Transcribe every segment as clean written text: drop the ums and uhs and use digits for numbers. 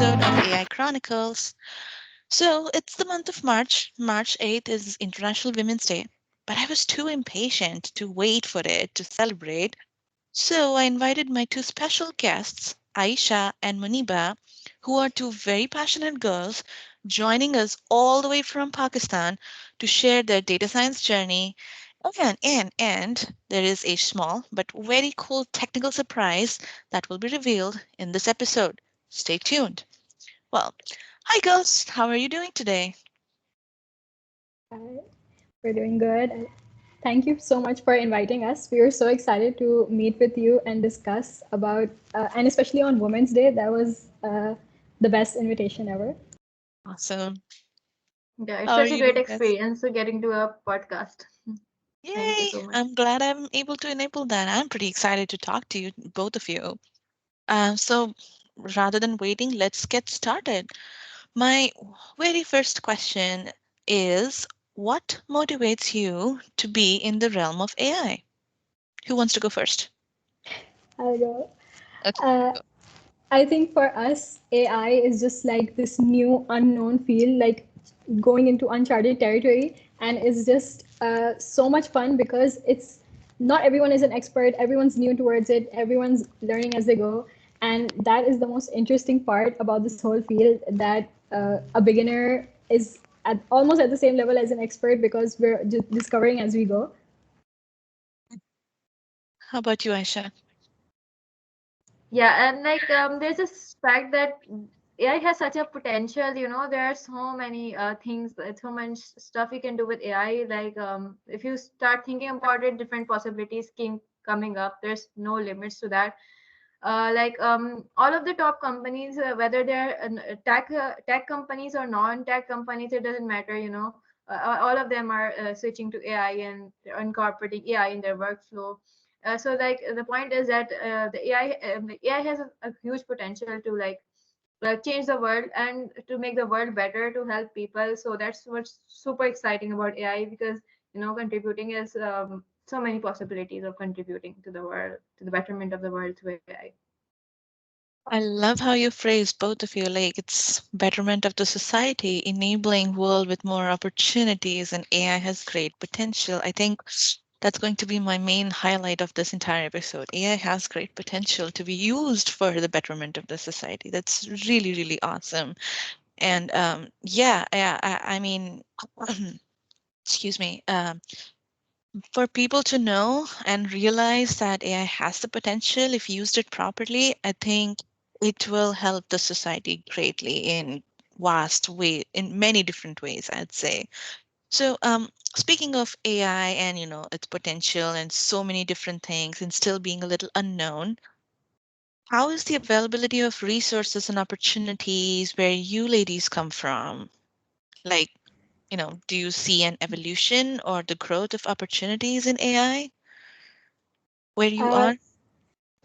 episode of AI Chronicles. So, it's the month of March. March 8th is International Women's Day, but I was too impatient to wait for it to celebrate. So, I invited my two special guests, Aisha and Muniba, who are two very passionate girls joining us all the way from Pakistan to share their data science journey. And there is a small but very cool technical surprise that will be revealed in this episode. Stay tuned. Well, hi girls, how are you doing today? Hi, we're doing good. Thank you so much for inviting us. We are so excited to meet with you and discuss about, and especially on Women's Day, that was the best invitation ever. Awesome. Yeah, it's How are such a you great doing, guys? experience getting to a podcast. Thank you Yay! so much. I'm glad I'm able to enable that. I'm pretty excited to talk to you, both of you. So rather than waiting, let's get started. My very first question is, what motivates you to be in the realm of AI? Who wants to go first? I'll go. Okay. Uh, Go. I think for us, AI is just like this new unknown field, like going into uncharted territory, and it's just so much fun because it's not everyone is an expert, everyone's new towards it, everyone's learning as they go, and that is the most interesting part about this whole field. That a beginner is at almost at the same level as an expert because we're just discovering as we go. How about you, Aisha? Yeah, and there's this fact that AI has such a potential. There are so many things, so much stuff you can do with AI. If you start thinking about it, different possibilities keep coming up. There's no limits to that. All of the top companies, whether they're tech companies or non-tech companies, it doesn't matter. All of them are switching to AI and they're incorporating AI in their workflow. The point is that the AI has a huge potential to change the world and to make the world better, to help people. So that's what's super exciting about AI, because contributing is so many possibilities of contributing to the world, to the betterment of the world through AI. I love how you phrase both of you like it's betterment of the society, enabling world with more opportunities, and AI has great potential. I think that's going to be my main highlight of this entire episode. AI has great potential to be used for the betterment of the society. That's really, really awesome. And I mean, excuse me. For people to know and realize that AI has the potential, if used it properly, I think it will help the society greatly in vast way, in many different ways, I'd say. So, speaking of AI and its potential and so many different things, and still being a little unknown, how is the availability of resources and opportunities where you ladies come from? Like, do you see an evolution or the growth of opportunities in AI where you Uh, are?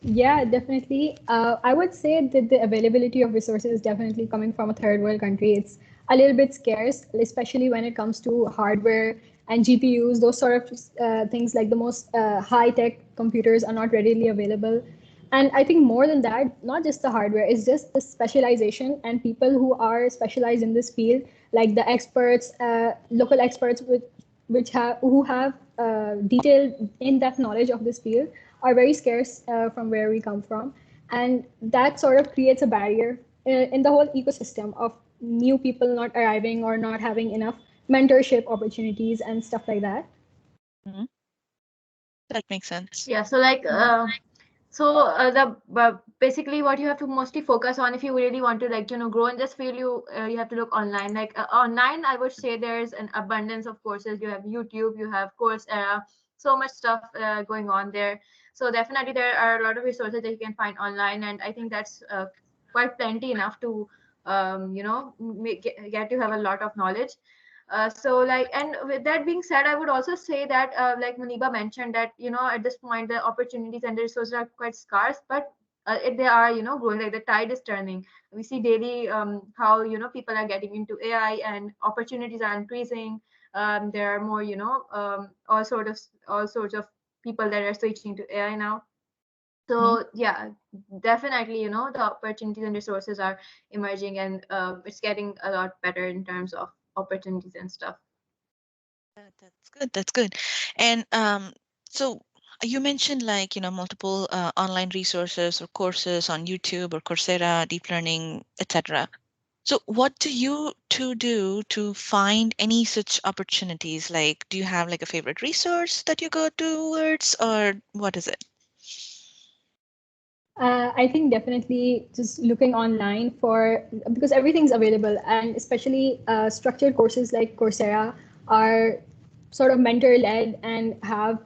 Yeah, definitely. I would say that the availability of resources, definitely coming from a third world country, it's a little bit scarce, especially when it comes to hardware and GPUs. Those sort of things, like the most high tech computers, are not readily available. And I think more than that, not just the hardware, it's just the specialization and people who are specialized in this field, like the experts, local experts who have detailed in-depth knowledge of this field are very scarce from where we come from, and that sort of creates a barrier in the whole ecosystem of new people not arriving or not having enough mentorship opportunities and stuff like that. Mhm. That makes sense. Yeah, Mhm. basically what you have to mostly focus on, if you really want to grow in this field, you have to look online. Online, I would say there's an abundance of courses. You have YouTube, you have Coursera, so much stuff going on there. So definitely there are a lot of resources that you can find online, and I think that's quite plenty enough to get to have a lot of knowledge. And with that being said, I would also say that, like Muniba mentioned, that at this point the opportunities and the resources are quite scarce, but they are growing. Like the tide is turning. We see daily how people are getting into AI and opportunities are increasing. There are more all sorts of people that are switching to AI now. So yeah, definitely, the opportunities and resources are emerging, and it's getting a lot better in terms of opportunities and stuff. That's good. That's good. And so you mentioned like, multiple online resources or courses on YouTube or Coursera, deep learning, etc. So what do you two do to find any such opportunities? Like, do you have like a favorite resource that you go towards, or what is it? I think definitely just looking online for, because everything's available, and especially structured courses like Coursera are sort of mentor led and have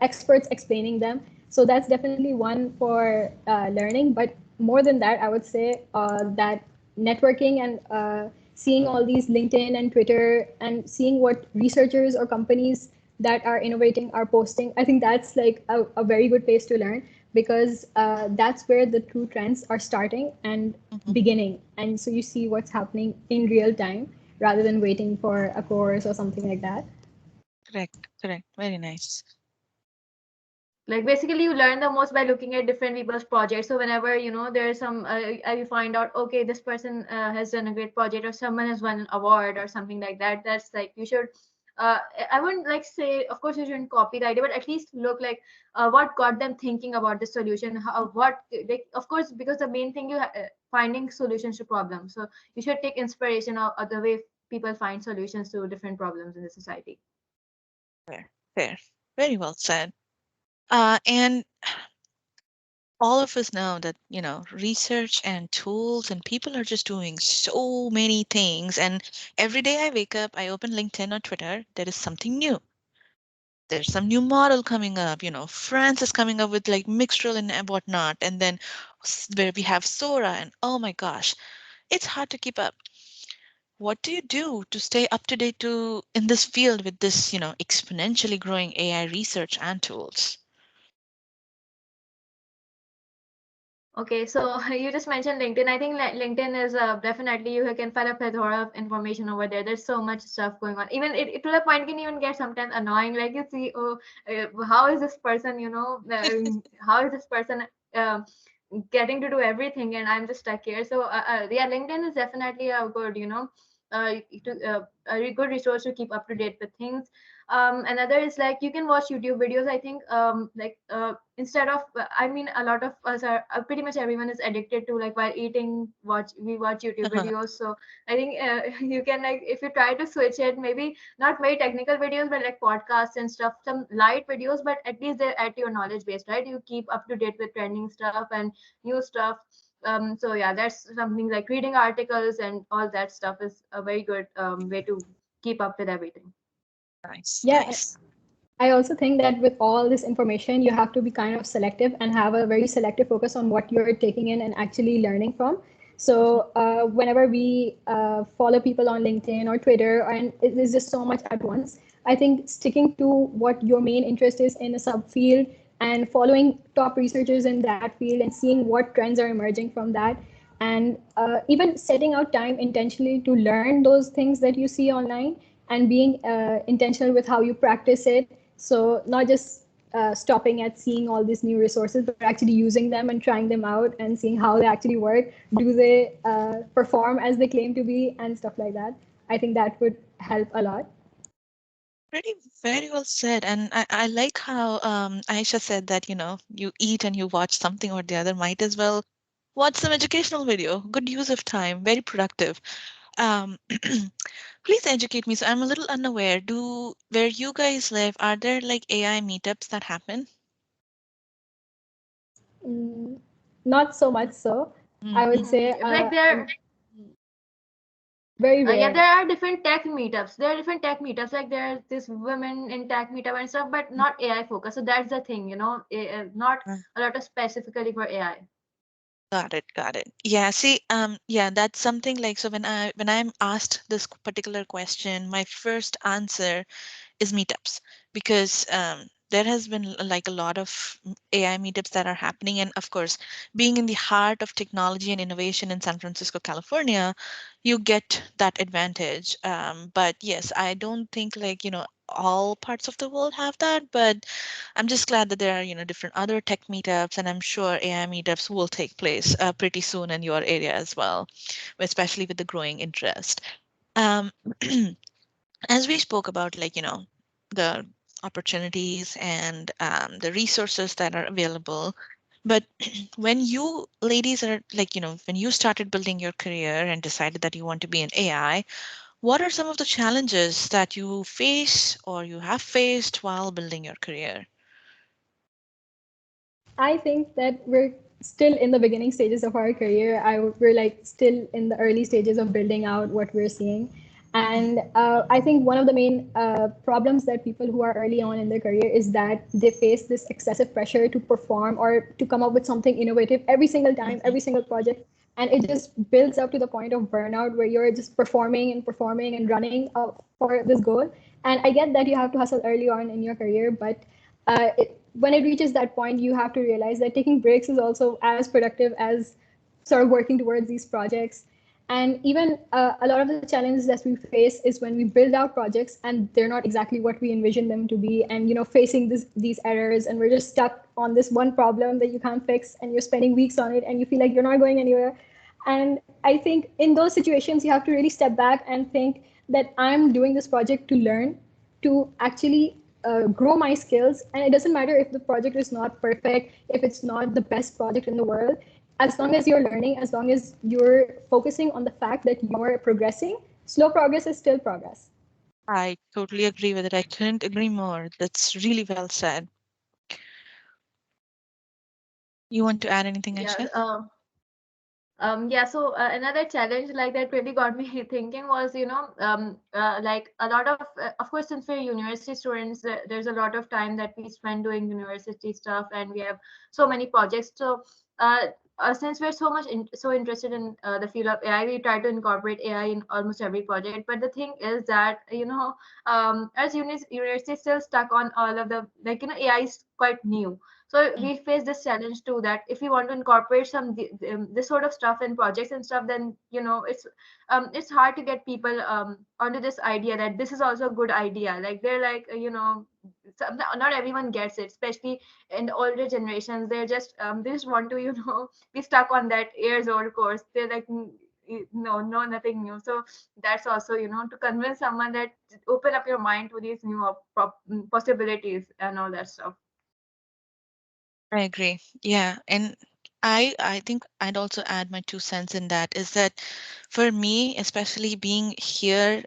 experts explaining them. So that's definitely one for learning. But more than that, I would say that networking and seeing all these LinkedIn and Twitter and seeing what researchers or companies that are innovating are posting, I think that's like a very good place to learn, because that's where the true trends are starting and Mhm. beginning. And so you see what's happening in real time rather than waiting for a course or something like that. Correct, correct. Very nice. Like basically you learn the most by looking at different people's projects. So whenever there's some you find out, okay, this person has done a great project, or someone has won an award or something like that, that's like you should uh, I wouldn't like say, of course you shouldn't copy the idea, but at least look like what got them thinking about the solution, how, what, like, of course, because the main thing finding solutions to problems. So you should take inspiration of the way people find solutions to different problems in the society. Fair, fair. Very well said. And all of us know that, research and tools and people are just doing so many things. And every day I wake up, I open LinkedIn or Twitter, there is something new. There's some new model coming up. France is coming up with like Mixtral and whatnot. And then where we have Sora, and oh my gosh, it's hard to keep up. What do you do to stay up to date in this field with this, exponentially growing AI research and tools? Okay, so you just mentioned LinkedIn. I think LinkedIn is definitely, you can find a plethora of information over there. There's so much stuff going on. Even it to the point can even get sometimes annoying. Like you see, oh, how is this person? How is this person uh, getting to do everything, and I'm just stuck here. So yeah, LinkedIn is definitely a good, a good resource to keep up to date with things. Another is like you can watch YouTube videos. I think instead of, I mean, a lot of us are, pretty much everyone is addicted to, like, while eating, we watch YouTube videos. So I think you can, like, if you try to switch it, maybe not very technical videos, but like podcasts and stuff, some light videos, but at least they're at your knowledge base, right? You keep up to date with trending stuff and new stuff. So yeah, that's something like reading articles and all that stuff is a very good way to keep up with everything. Nice, Yeah, nice. I also think that with all this information, you have to be kind of selective and have a very selective focus on what you're taking in and actually learning from. Mhm. So whenever we follow people on LinkedIn or Twitter, and it is just so much at once, I think sticking to what your main interest is in a subfield and following top researchers in that field and seeing what trends are emerging from that, and even setting out time intentionally to learn those things that you see online, and being intentional with how you practice it. So not just stopping at seeing all these new resources, but actually using them and trying them out and seeing how they actually work. Do they perform as they claim to be, and stuff like that? I think that would help a lot. Pretty very well said. And I like how Aisha said that, you eat and you watch something or the other, might as well watch some educational video. Good use of time, very productive. Um, please educate me. So I'm a little unaware. Where you guys live, are there like AI meetups that happen? Mm, Not so much so. I would Mm-hmm. say Like there very yeah, there rare. are different tech meetups. There are different tech meetups. Like there's this women in tech meetup and stuff, but not AI focused. So that's the thing, not a lot of specifically for AI. Got it, got it. Yeah, see, yeah, that's something like, so when I'm asked this particular question, my first answer is meetups, because there has been like a lot of AI meetups that are happening. And of course, being in the heart of technology and innovation in San Francisco, California, you get that advantage. But yes, I don't think like, all parts of the world have that, but I'm just glad that there are, different other tech meetups, and I'm sure AI meetups will take place pretty soon in your area as well, especially with the growing interest. Um, as we spoke about, like, the opportunities and the resources that are available, but when you ladies are like, when you started building your career and decided that you want to be in AI, what are some of the challenges that you face or you have faced while building your career? I think that we're still in the beginning stages of our career. We're like still in the early stages of building out what we're seeing. And I think one of the main problems that people who are early on in their career is that they face this excessive pressure to perform or to come up with something innovative every single time, Mhm. every single project. And it just builds up to the point of burnout where you're just performing and running for this goal. And I get that you have to hustle early on in your career, but when it reaches that point, you have to realize that taking breaks is also as productive as sort of working towards these projects. And even a lot of the challenges that we face is when we build out projects and they're not exactly what we envision them to be, and facing these errors, and we're just stuck on this one problem that you can't fix, and you're spending weeks on it, and you feel like you're not going anywhere. And I think in those situations, you have to really step back and think that I'm doing this project to learn, to actually grow my skills. And it doesn't matter if the project is not perfect, if it's not the best project in the world. As long as you're learning, as long as you're focusing on the fact that you're progressing, slow progress is still progress. I totally agree with it. I couldn't agree more. That's really well said. You want to add anything, Yeah. Aisha? Yeah, so another challenge like that really got me thinking was, like a lot of course, since we're university students, there's a lot of time that we spend doing university stuff, and we have so many projects. So, since we're so interested in the field of AI, we try to incorporate AI in almost every project. But the thing is that, as university still stuck on all of the, like, AI is quite new. So Mm. we face this challenge too, that if we want to incorporate this sort of stuff in projects and stuff, then it's hard to get people onto this idea that this is also a good idea. Like they're like, not everyone gets it, especially in the older generations. They just want to be stuck on that years old course. They're like, no, nothing new. So that's also, to convince someone that open up your mind to these new possibilities and all that stuff. I agree. Yeah, and I think I'd also add my 2 cents in that is that for me, especially being here,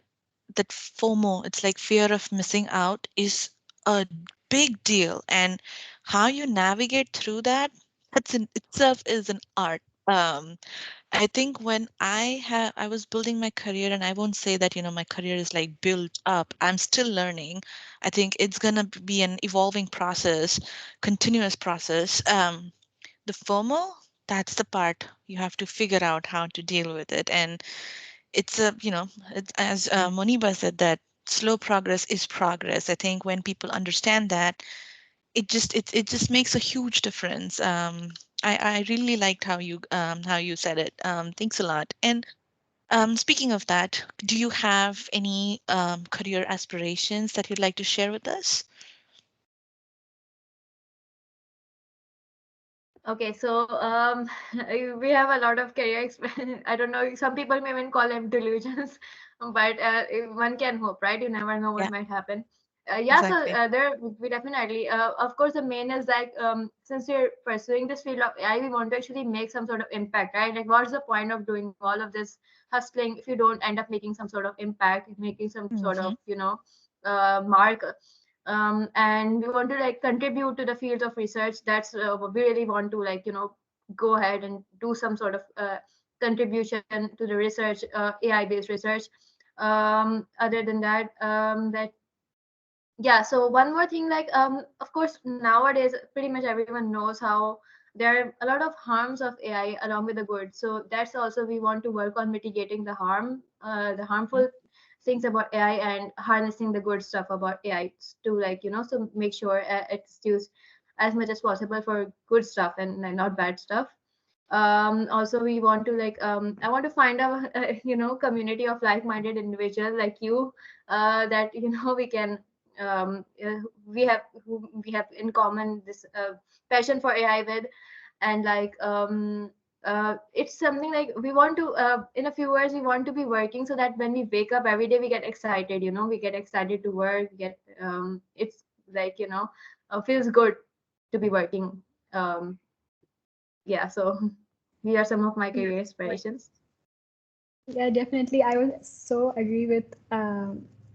that FOMO, it's like fear of missing out, is a big deal. And how you navigate through that, that's in itself is an art. I think when I was building my career, and I won't say that, my career is like built up. I'm still learning. I think it's gonna be an evolving process, continuous process. The FOMO, that's the part you have to figure out how to deal with it. And it's it's, as Moniba said, that slow progress is progress. I think when people understand that, it just makes a huge difference. I really liked how you said it. Thanks a lot. And speaking of that, do you have any career aspirations that you'd like to share with us? Okay, so we have a lot of career experience. I don't know. Some people may even call them delusions, but one can hope, right? You never know what Yeah, might happen. Yeah, so exactly. there we definitely. Of course, the main is like, since we're pursuing this field of AI, we want to actually make some sort of impact, right? Like, what's the point of doing all of this hustling if you don't end up making some sort of impact, making some sort Mm-hmm. of mark, and we want to like contribute to the field of research. That's we really want to, like, go ahead and do some sort of contribution to the research, AI based research. Other than that, yeah, so one more thing, like, of course, nowadays pretty much everyone knows how there are a lot of harms of AI along with the good. So that's also we want to work on mitigating the harmful things about AI and harnessing the good stuff about AI to, like, so make sure it's used as much as possible for good stuff and not bad stuff. Also we want to, like, I want to find a community of like-minded individuals like you, that we can, we have in common this passion for AI with. And like, it's something like we want to, in a few years we want to be working so that when we wake up every day we get excited, we get excited to work, get, it's like, feels good to be working. Yeah, so these are some of my career inspirations. Yeah, definitely. I would so agree with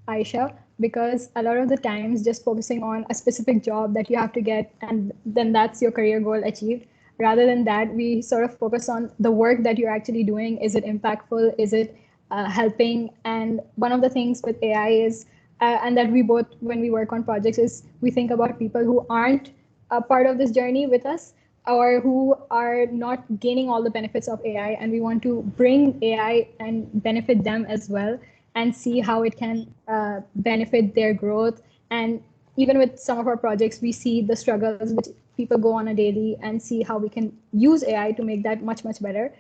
Aisha, because a lot of the times just focusing on a specific job that you have to get and then that's your career goal achieved. Rather than that, we sort of focus on the work that you're actually doing. Is it impactful? Is it helping? And one of the things with AI is, and that we both, when we work on projects, is we think about people who aren't a part of this journey with us, or who are not gaining all the benefits of AI, and we want to bring AI and benefit them as well, and see how it can benefit their growth. And even with some of our projects, we see the struggles which people go on a daily, and see how we can use AI to make that much, much better.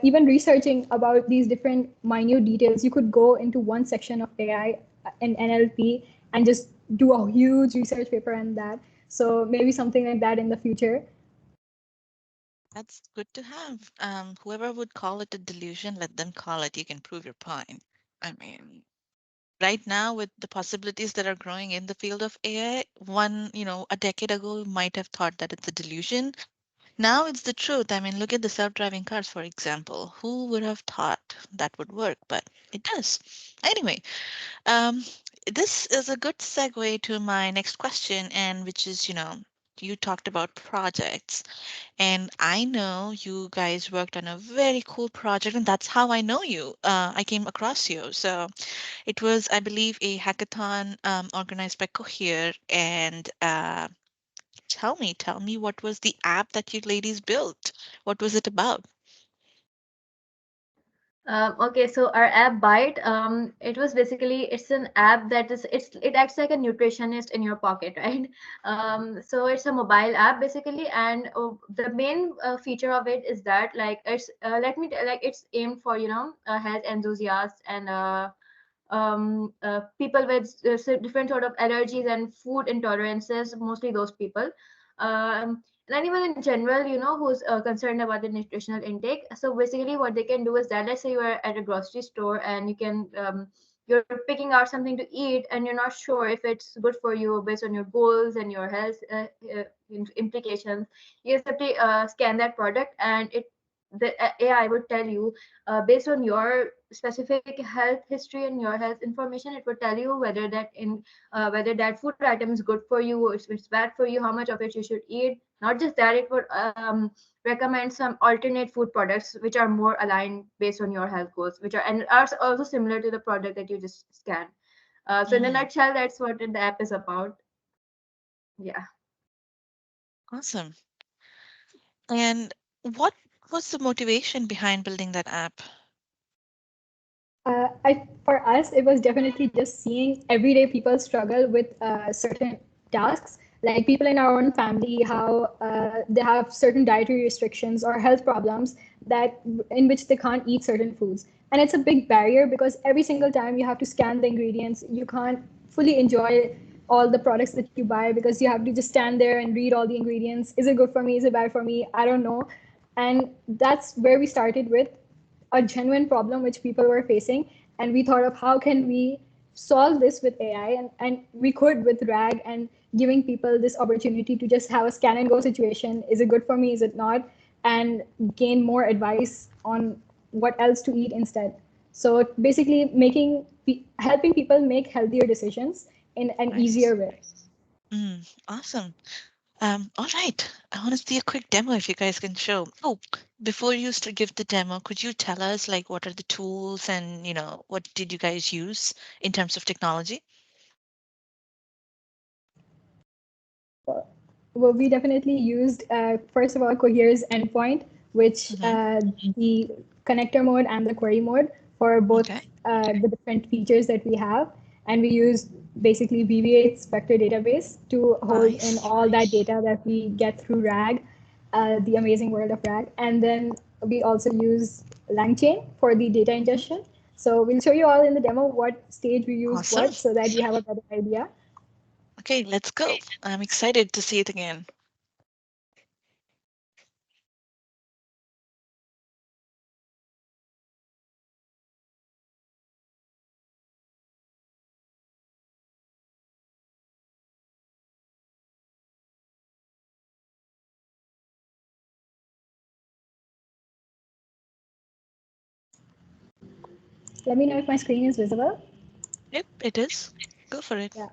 Even researching about these different minute details, you could go into one section of AI and NLP and just do a huge research paper on that. So maybe something like that in the future. That's good to have. Whoever would call it a delusion, let them call it. You can prove your point. I mean, right now with the possibilities that are growing in the field of AI, a decade ago, you might have thought that it's a delusion. Now it's the truth. I mean, look at the self-driving cars, for example. Who would have thought that would work? But it does. Anyway, um, this is a good segue to my next question, and which is, you talked about projects, and I know you guys worked on a very cool project, and that's how I know you. I came across you. So it was, I believe, a hackathon organized by Cohere, and tell me, what was the app that you ladies built? What was it about? Okay, so our app Byte, it was basically, it's an app that is, it acts like a nutritionist in your pocket, right? So it's a mobile app basically, and the main feature of it is that, like, it's like, it's aimed for, health enthusiasts and people with different sort of allergies and food intolerances, mostly those people. And anyone in general, who's concerned about the nutritional intake. So basically what they can do is that, let's say you are at a grocery store and you're picking out something to eat and you're not sure if it's good for you based on your goals and your health implications. You simply scan that product, and the AI would tell you, based on your specific health history and your health information, it would tell you whether that food item is good for you or if it's bad for you, how much of it you should eat. Not just that, it would recommend some alternate food products which are more aligned based on your health goals, which are also similar to the product that you just scanned. So in a Mm, nutshell, that's what the app is about. Yeah. awesome. And what was the motivation behind building that app? For us, it was definitely just seeing everyday people struggle with certain tasks, like people in our own family, how they have certain dietary restrictions or health problems that in which they can't eat certain foods. And it's a big barrier because every single time you have to scan the ingredients, you can't fully enjoy all the products that you buy because you have to just stand there and read all the ingredients. Is it good for me? Is it bad for me? I don't know. And that's where we started with a genuine problem which people were facing, and we thought of how can we solve this with AI, and we could with RAG, and giving people this opportunity to just have a scan and go situation. Is it good for me? Is it not? And gain more advice on what else to eat instead. So basically helping people make healthier decisions in an Nice. easier way. Awesome. All right. I want to see a quick demo if you guys can show. Oh, before you give the demo, could you tell us like what are the tools and what did you guys use in terms of technology? Well, we definitely used, first of all, Cohere's endpoint, which Mm-hmm. the connector mode and the query mode. for both Okay. the different features that we have. And we use basically Weaviate's vector database to hold in Nice. all that data that we get through RAG, the amazing world of RAG. And then we also use Langchain for the data Mhm. ingestion. So we'll show you all in the demo what stage we use Awesome. what so that you have a better idea. Okay, let's go. I'm excited to see it again. Let me know if my screen is visible. Yep, it is. Go for it. Yeah.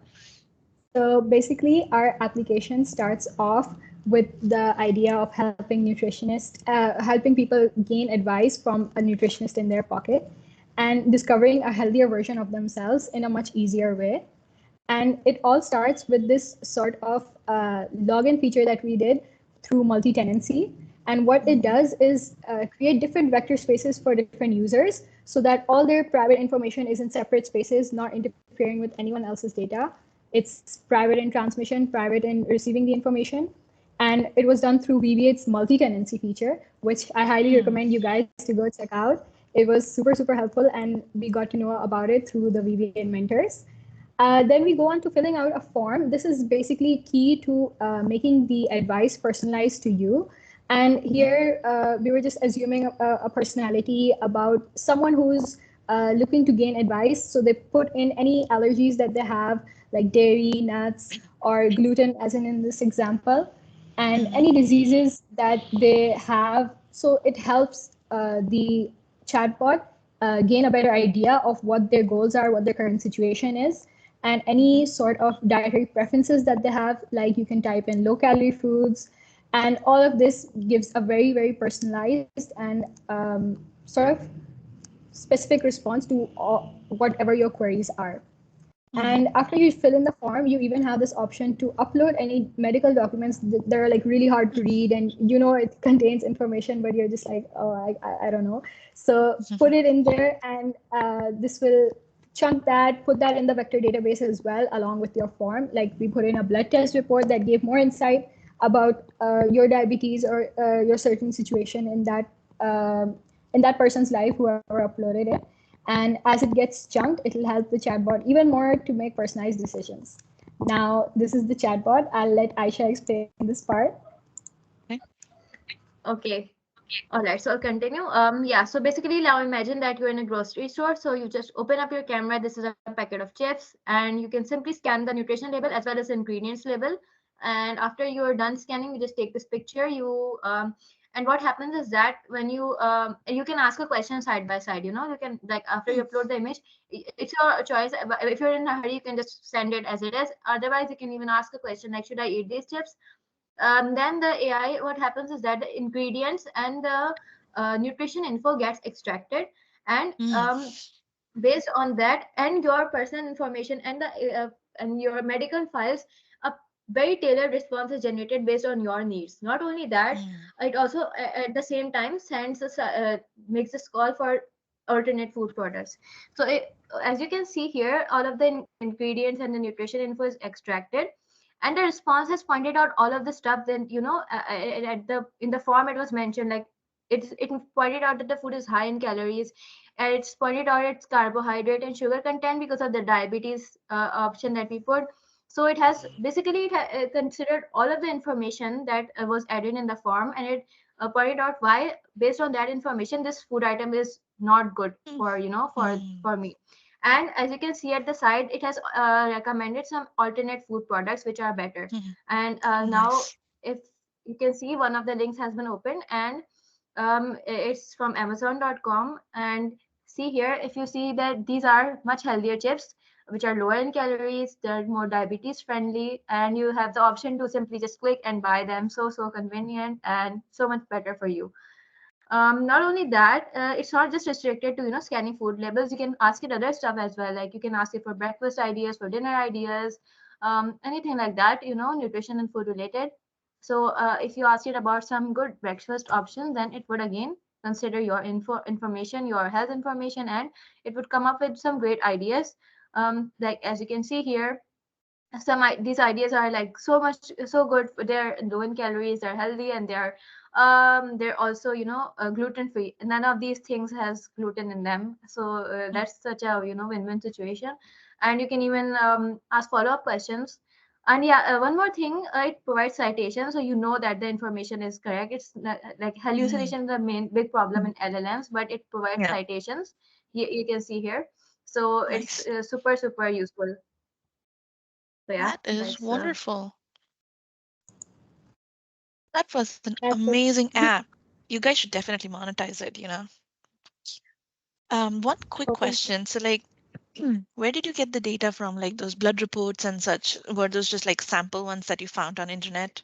So basically, our application starts off with the idea of helping people gain advice from a nutritionist in their pocket and discovering a healthier version of themselves in a much easier way. And it all starts with this sort of login feature that we did through multi-tenancy. And what it Mhm. does is create different vector spaces for different users so that all their private information is in separate spaces, not interfering with anyone else's data. It's private in transmission, private in receiving the information. And it was done through Weaviate's multi-tenancy feature, which I highly Mm. recommend you guys to go check out. It was super, super helpful, and we got to know about it through the Weaviate mentors. Then we go on to filling out a form. This is basically key to making the advice personalized to you. And Mhm. here we were just assuming a personality about someone who's looking to gain advice. So they put in any allergies that they have, like dairy, nuts, or gluten, as in this example, and Mhm. any diseases that they have. So it helps the chatbot gain a better idea of what their goals are, what their current situation is, and any Mhm. sort of dietary preferences that they have. Like you can type in low calorie foods, and all of this gives a very, very personalized and sort of specific response to whatever your queries are. Mhm. And after you fill in the form, you even have this option to upload any medical documents that are like really hard to read, and you know it contains information, but you're just like, oh, I don't know. So put it in there, and this will chunk that, put that in the vector database as well, along with your form. Like we put in a blood test report that gave more insight about your diabetes or your certain situation in that person's life, whoever uploaded it. And as it gets chunked, it'll help the chatbot even more to make personalized decisions. Now, this is the chatbot. I'll let Aisha explain this part. Okay. Okay. All right, so I'll continue. Yeah, so basically now imagine that you're in a grocery store. So you just open up your camera. This is a packet of chips, and you can simply scan the nutrition label as well as ingredients label. And after you're done scanning, you just take this picture. And what happens is that when you can ask a question side by side. You can, like, after you Mm. upload the image, it's your choice. But if you're in a hurry, you can just send it as it is. Otherwise, you can even ask a question like, should I eat these chips? Then the AI, what happens is that the ingredients and the nutrition info gets extracted, and Mm. based on that and your personal information and your medical files, a very tailored response is generated based on your needs. Not only that, Mm. it also at the same time sends us makes this call for alternate food products. So as you can see here, all of the ingredients and the nutrition info is extracted, and the response has pointed out all of the stuff. Then at the in the form it was mentioned, like it pointed out that the food is high in calories, and it's pointed out its carbohydrate and sugar content because of the diabetes option that we put. So it has basically considered all of the information that was added in the form, and it pointed out why, based on that information, this food item is not good Mm. for Mm. for me. And as you can see at the side, it has recommended some alternate food products which are better. Mhm. And now, Nice. if you can see, one of the links has been opened, and it's from amazon.com. And see here, if you see that these are much healthier chips which are lower in calories, they're more diabetes friendly, and you have the option to simply just click and buy them. So convenient and so much better for you. Not only that, it's not just restricted to scanning food labels. You can ask it other stuff as well. Like you can ask it for breakfast ideas, for dinner ideas, anything like that, nutrition and food related. So if you ask it about some good breakfast options, then it would again consider your information, your health information, and it would come up with some great ideas. Like as you can see here, these ideas are like so good. They're low in calories, they're healthy, and they're also, gluten free. None of these things has gluten in them, so that's such a, win-win situation. And you can even ask follow-up questions. And yeah, one more thing, it provides citation, so you know that the information is correct. It's not, like Mm, hallucination is the main big problem in LLMs, but it provides yeah, citations. You can see here, so it's nice. super useful. So yeah, That is that's wonderful. That was an That's it. amazing app. You guys should definitely monetize it, you know. One quick Hoping. question. So, like, where did you get the data from, like those blood reports and such? Were those just like sample ones that you found on internet?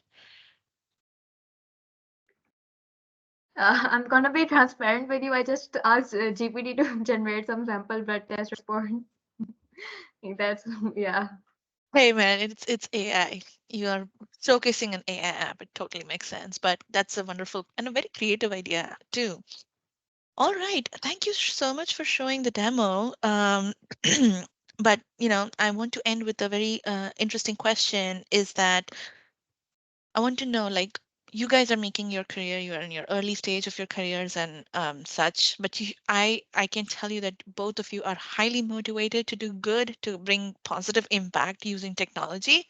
I'm gonna be transparent with you. I just asked GPT to generate some sample blood test report. That's yeah. Hey man, it's AI. You are showcasing an AI app. It totally makes sense. But that's a wonderful and a very creative idea too. All right, thank you so much for showing the demo. But I want to end with a very interesting question. Is that I want to know, like, you guys are making your career, you are in your early stage of your careers and such, but I can tell you that both of you are highly motivated to do good, to bring positive impact using technology.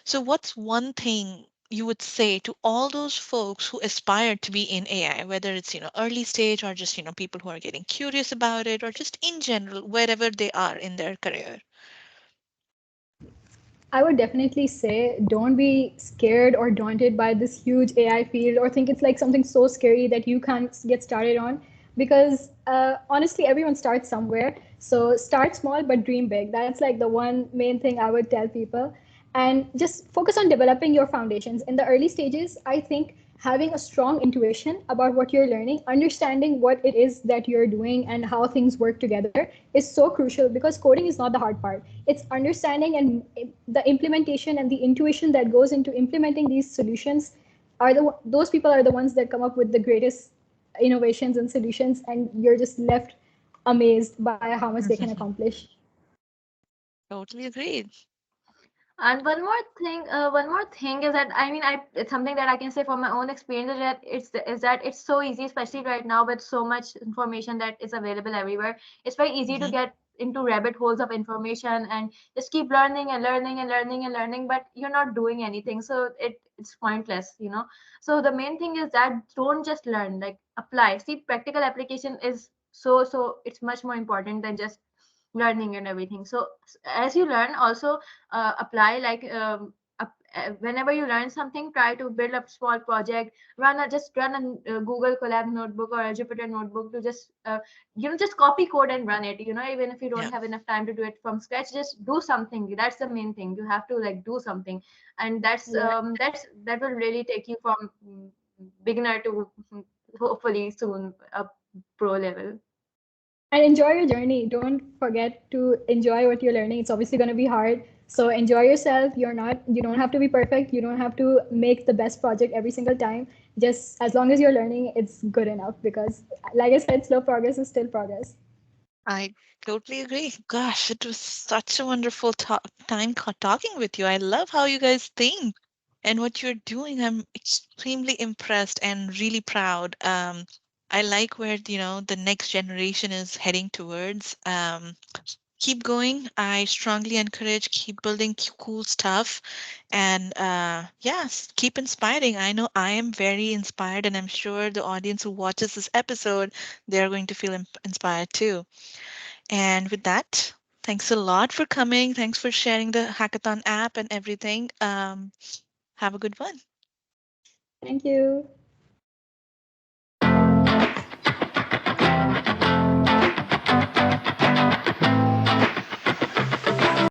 So what's one thing you would say to all those folks who aspire to be in AI, whether it's, early stage or just, people who are getting curious about it or just in general, wherever they are in their career? I would definitely say don't be scared or daunted by this huge AI field or think it's like something so scary that you can't get started on. Because honestly, everyone starts somewhere. So start small but dream big. That's like the one main thing I would tell people. And just focus on developing your foundations. In the early stages, I think having a strong intuition about what you're learning, understanding what it is that you're doing and how things work together is so crucial because coding is not the hard part. It's understanding and the implementation and the intuition that goes into implementing these solutions are those people are the ones that come up with the greatest innovations and solutions, and you're just left amazed by how much they can accomplish. Totally agreed. And one more thing is that I mean, it's something that I can say from my own experience is that it's so easy, especially right now with so much information that is available everywhere. It's very easy to Hmm. get into rabbit holes of information and just keep learning and learning and learning and learning, but you're not doing anything, so it's pointless. So the main thing is that don't just learn, like apply. See, practical application is so it's much more important than just learning and everything. So as you learn, also apply, like whenever you learn something, try to build a small project, just run a Google Colab notebook or a Jupyter notebook to just just copy code and run it. Even if you don't Yeah. have enough time to do it from scratch, just do something. That's the main thing. You have to like do something, and Yeah. that will really take you from beginner to hopefully soon a pro level. And enjoy your journey. Don't forget to enjoy what you're learning. It's obviously going to be hard, so enjoy yourself. You don't have to be perfect, you don't have to make the best project every single time. Just as long as you're learning, it's good enough, because like I said, slow progress is still progress. I totally agree. Gosh, it was such a wonderful time talking with you. I love how you guys think and what you're doing. I'm extremely impressed and really proud. I like where, the next generation is heading towards. Keep going. I strongly encourage keep building cool stuff and yes, keep inspiring. I know I am very inspired and I'm sure the audience who watches this episode, they're going to feel inspired too. And with that, thanks a lot for coming. Thanks for sharing the hackathon app and everything. Have a good one. Thank you.